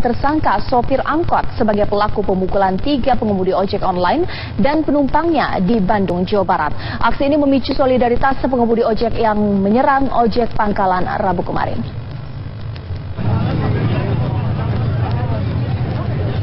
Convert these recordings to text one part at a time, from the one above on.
tersangka sopir angkot sebagai pelaku pemukulan 3 pengemudi ojek online dan penumpangnya di Bandung, Jawa Barat. Aksi ini memicu solidaritas pengemudi ojek yang menyerang ojek pangkalan Rabu kemarin.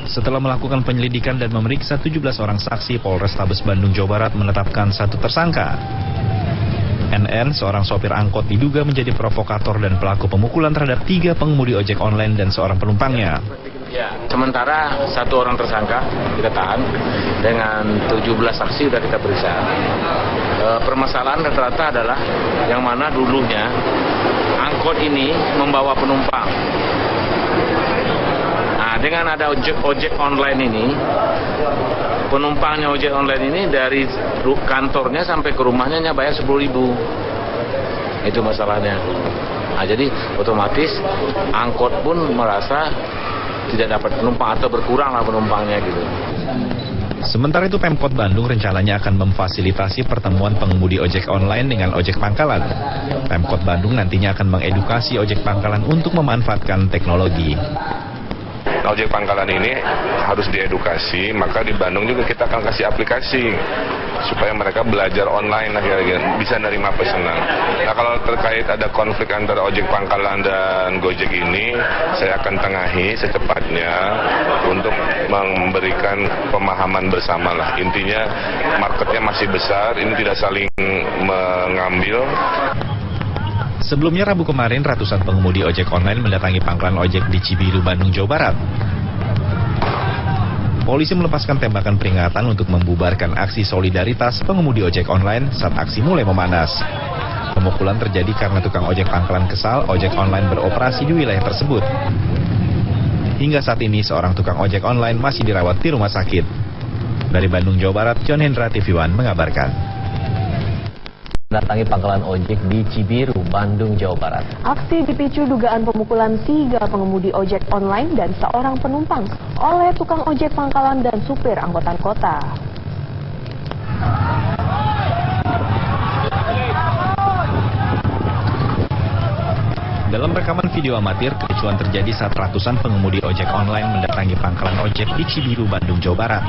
Setelah melakukan penyelidikan dan memeriksa 17 orang saksi, Polrestabes Bandung, Jawa Barat menetapkan 1 tersangka. NN, seorang sopir angkot, diduga menjadi provokator dan pelaku pemukulan terhadap 3 pengemudi ojek online dan seorang penumpangnya. Ya, sementara 1 orang tersangka kita tahan dengan 17 saksi sudah kita periksa. Permasalahan rata-rata adalah yang mana dulunya angkot ini membawa penumpang. Nah, dengan ada ojek online ini, penumpangnya ojek online ini dari kantornya sampai ke rumahnya hanya bayar 10.000. Itu masalahnya. Nah, jadi otomatis angkot pun merasa tidak dapat penumpang atau berkuranglah penumpangnya gitu. Sementara itu Pemkot Bandung rencananya akan memfasilitasi pertemuan pengemudi ojek online dengan ojek pangkalan. Pemkot Bandung nantinya akan mengedukasi ojek pangkalan untuk memanfaatkan teknologi. Ojek pangkalan ini harus diedukasi, maka di Bandung juga kita akan kasih aplikasi supaya mereka belajar online akhirnya bisa nerima pesanan. Nah, kalau terkait ada konflik antara ojek pangkalan dan Gojek ini, saya akan tengahi secepatnya untuk memberikan pemahaman bersama lah. Intinya marketnya masih besar, ini tidak saling mengambil. Sebelumnya Rabu kemarin ratusan pengemudi ojek online mendatangi pangkalan ojek di Cibiru, Bandung, Jawa Barat. Polisi melepaskan tembakan peringatan untuk membubarkan aksi solidaritas pengemudi ojek online saat aksi mulai memanas. Pemukulan terjadi karena tukang ojek pangkalan kesal ojek online beroperasi di wilayah tersebut. Hingga saat ini seorang tukang ojek online masih dirawat di rumah sakit. Dari Bandung, Jawa Barat, John Hendra TV One mengabarkan. Datangi pangkalan ojek di Cibiru, Bandung, Jawa Barat. Aksi dipicu dugaan pemukulan 3 pengemudi ojek online dan seorang penumpang oleh tukang ojek pangkalan dan supir angkutan kota. Dalam rekaman video amatir, kericuan terjadi saat ratusan pengemudi ojek online mendatangi pangkalan ojek di Cibiru, Bandung, Jawa Barat.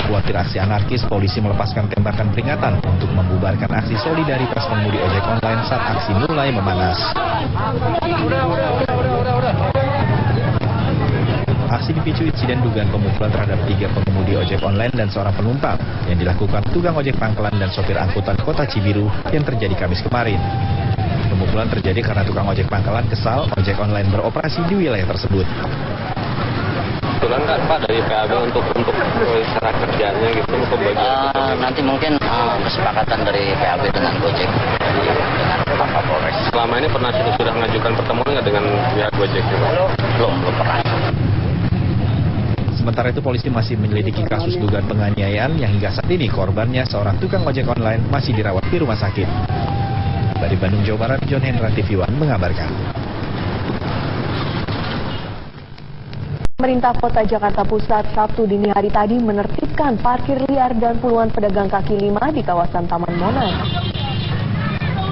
Khawatir aksi anarkis, polisi melepaskan tembakan peringatan untuk membubarkan aksi solidaritas pengemudi ojek online saat aksi mulai memanas. Aksi dipicu insiden dugaan pemukulan terhadap 3 pengemudi ojek online dan seorang penumpang yang dilakukan tukang ojek pangkalan dan sopir angkutan kota Cibiru yang terjadi Kamis kemarin. Pemukulan terjadi karena tukang ojek pangkalan kesal ojek online beroperasi di wilayah tersebut. Kebetulan kan Pak dari PAB untuk cara kerjanya gitu untuk bagian nanti mungkin kesepakatan dari PAB dengan Gojek dengan Pak Kapolres. Selama ini pernah sudah mengajukan pertemuan nggak dengan pihak Gojek juga? Belum pernah. Sementara itu polisi masih menyelidiki kasus dugaan penganiayaan yang hingga saat ini korbannya seorang tukang ojek online masih dirawat di rumah sakit. Dari Bandung, Jawa Barat, John Hendra TV One mengabarkan. Pemerintah Kota Jakarta Pusat Sabtu dini hari tadi menertibkan parkir liar dan puluhan pedagang kaki lima di kawasan Taman Monas.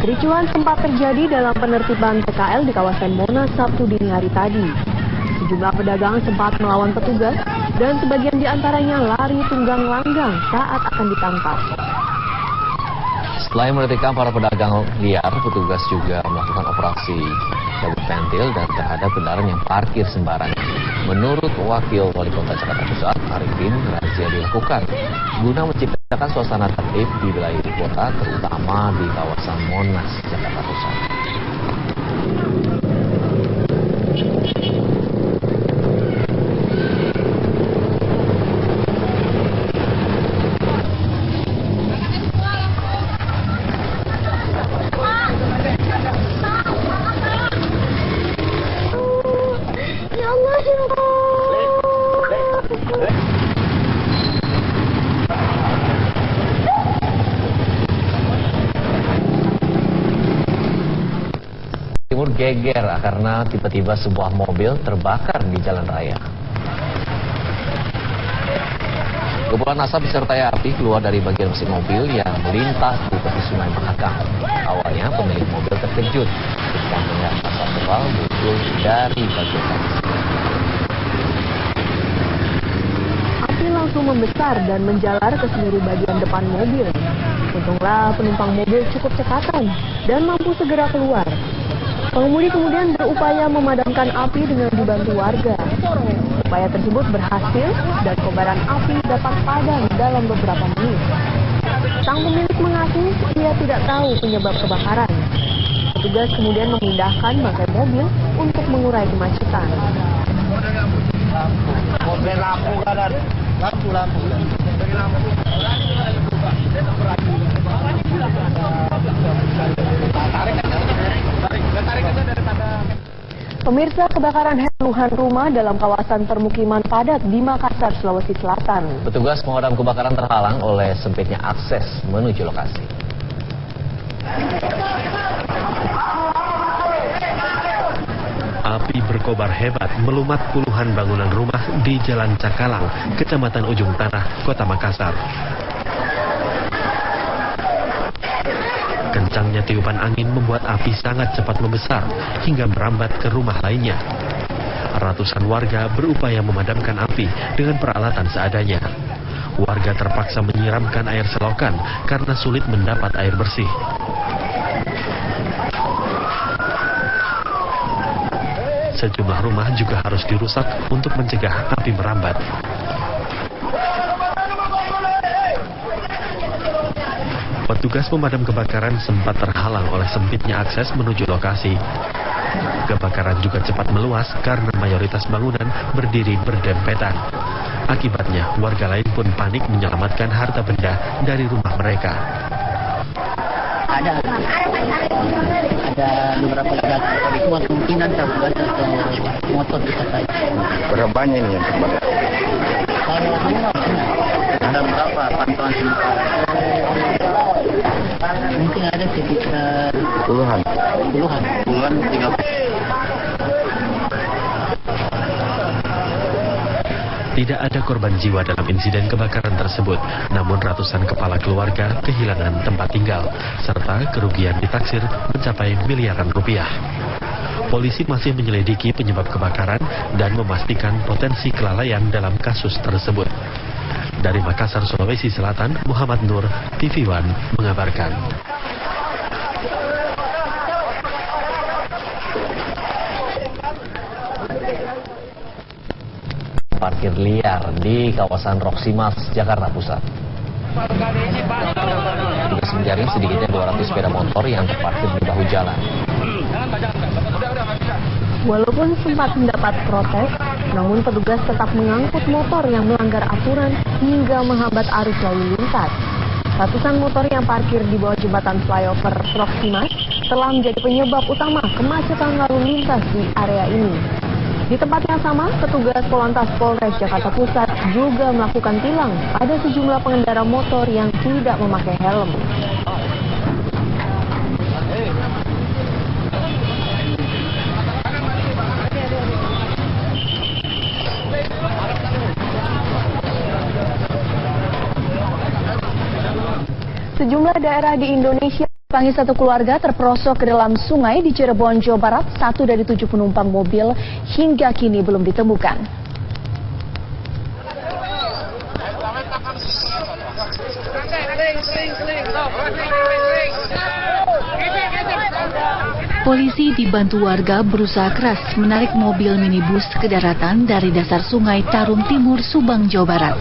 Kericuhan sempat terjadi dalam penertiban PKL di kawasan Monas Sabtu dini hari tadi. Sejumlah pedagang sempat melawan petugas dan sebagian di antaranya lari tunggang langgang saat akan ditangkap. Selain menertibkan para pedagang liar, petugas juga melakukan operasi cabut pentil dan terhadap kendaraan yang parkir sembarangan. Menurut Wakil Wali Kota Jakarta Pusat, Arifin, razia dilakukan guna menciptakan suasana tertib di wilayah ibu kota, terutama di kawasan Monas, Jakarta Pusat. Timur geger karena tiba-tiba sebuah mobil terbakar di jalan raya. Kepulan asap disertai api keluar dari bagian mesin mobil yang melintas di tepi sungai Mahakam. Awalnya pemilik mobil terkejut ketika melihat asap tebal muncul dari bagian atas. Api langsung membesar dan menjalar ke seluruh bagian depan mobil. Untunglah penumpang mobil cukup cekatan dan mampu segera keluar. Pengemudi kemudian berupaya memadamkan api dengan dibantu warga. Upaya tersebut berhasil dan kobaran api dapat padam dalam beberapa menit. Sang pemilik mengaku ia tidak tahu penyebab kebakaran. Petugas kemudian memindahkan bangkai mobil untuk mengurai kemacetan. Pemirsa, kebakaran puluhan rumah dalam kawasan permukiman padat di Makassar, Sulawesi Selatan. Petugas pemadam kebakaran terhalang oleh sempitnya akses menuju lokasi. Api berkobar hebat melumat puluhan bangunan rumah di Jalan Cakalang, Kecamatan Ujung Tanah, Kota Makassar. Kencangnya tiupan angin membuat api sangat cepat membesar hingga merambat ke rumah lainnya. Ratusan warga berupaya memadamkan api dengan peralatan seadanya. Warga terpaksa menyiramkan air selokan karena sulit mendapat air bersih. Sejumlah rumah juga harus dirusak untuk mencegah api merambat. Petugas pemadam kebakaran sempat terhalang oleh sempitnya akses menuju lokasi. Kebakaran juga cepat meluas karena mayoritas bangunan berdiri berdempetan. Akibatnya, warga lain pun panik menyelamatkan harta benda dari rumah mereka. Ada beberapa ledakan. Itu kemungkinan terbuat atau motor bisa saja. Berapa banyak ini yang terbakar? Ada berapa pantauan sementara? Mungkin ada sekitar puluhan 30. Tidak ada korban jiwa dalam insiden kebakaran tersebut, namun ratusan kepala keluarga kehilangan tempat tinggal, serta kerugian ditaksir mencapai miliaran rupiah. Polisi masih menyelidiki penyebab kebakaran dan memastikan potensi kelalaian dalam kasus tersebut. Dari Makassar, Sulawesi Selatan, Muhammad Nur, TV One mengabarkan. Parkir liar di kawasan Roksimas, Jakarta Pusat. Petugas menjaring sedikitnya 200 sepeda motor yang terparkir di bahu jalan. Walaupun sempat mendapat protes, namun petugas tetap mengangkut motor yang melanggar aturan hingga menghambat arus lalu lintas. Ratusan motor yang parkir di bawah jembatan flyover Roksimas telah menjadi penyebab utama kemacetan lalu lintas di area ini. Di tempat yang sama, petugas Polantas Polres Jakarta Pusat juga melakukan tilang pada sejumlah pengendara motor yang tidak memakai helm. Sejumlah daerah di Indonesia panggil satu keluarga terperosok ke dalam sungai di Cirebon, Jawa Barat. 1 dari 7 penumpang mobil hingga kini belum ditemukan. Polisi dibantu warga berusaha keras menarik mobil minibus ke daratan dari dasar sungai Tarum Timur, Subang, Jawa Barat.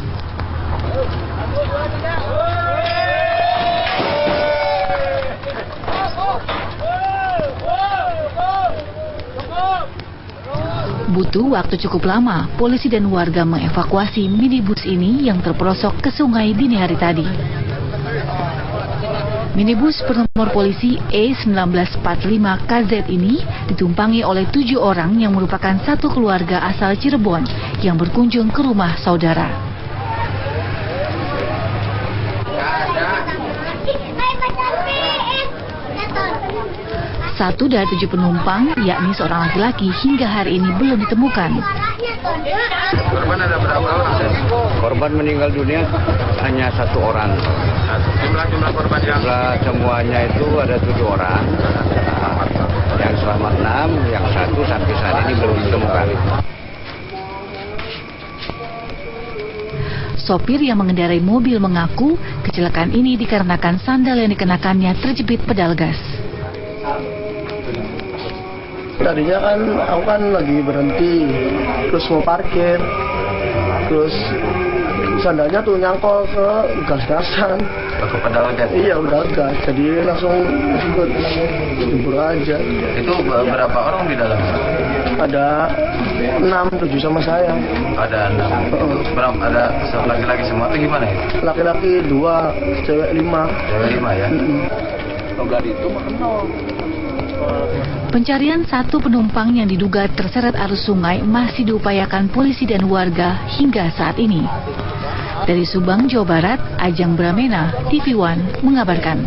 Butuh waktu cukup lama, polisi dan warga mengevakuasi minibus ini yang terperosok ke sungai dini hari tadi. Minibus bernomor polisi E1945KZ ini ditumpangi oleh 7 orang yang merupakan satu keluarga asal Cirebon yang berkunjung ke rumah saudara. Satu dari 7 penumpang, yakni seorang laki-laki, hingga hari ini belum ditemukan. Korban ada berapa orang? Korban meninggal dunia hanya 1 orang. Jumlah korban yang Semuanya itu ada 7 orang. Yang selamat 6, yang 1 sampai saat ini belum ditemukan. Sopir yang mengendarai mobil mengaku kecelakaan ini dikarenakan sandal yang dikenakannya terjepit pedal gas. Tadinya kan aku lagi berhenti, terus mau parkir, terus sandalnya tuh nyangkol ke gas-gasan. Ke pedal gas? Iya, pedal gas. Jadi langsung ikut jebur aja. Itu berapa orang di dalam? Ada 6, 7 sama saya. Ada 6. Berapa? Ada laki-laki semua atau gimana ya? Laki-laki 2, cewek 5. Cewek 5 ya? Logat itu mahal. Pencarian 1 penumpang yang diduga terseret arus sungai masih diupayakan polisi dan warga hingga saat ini. Dari Subang, Jawa Barat, Ajang Bramena, TV One mengabarkan.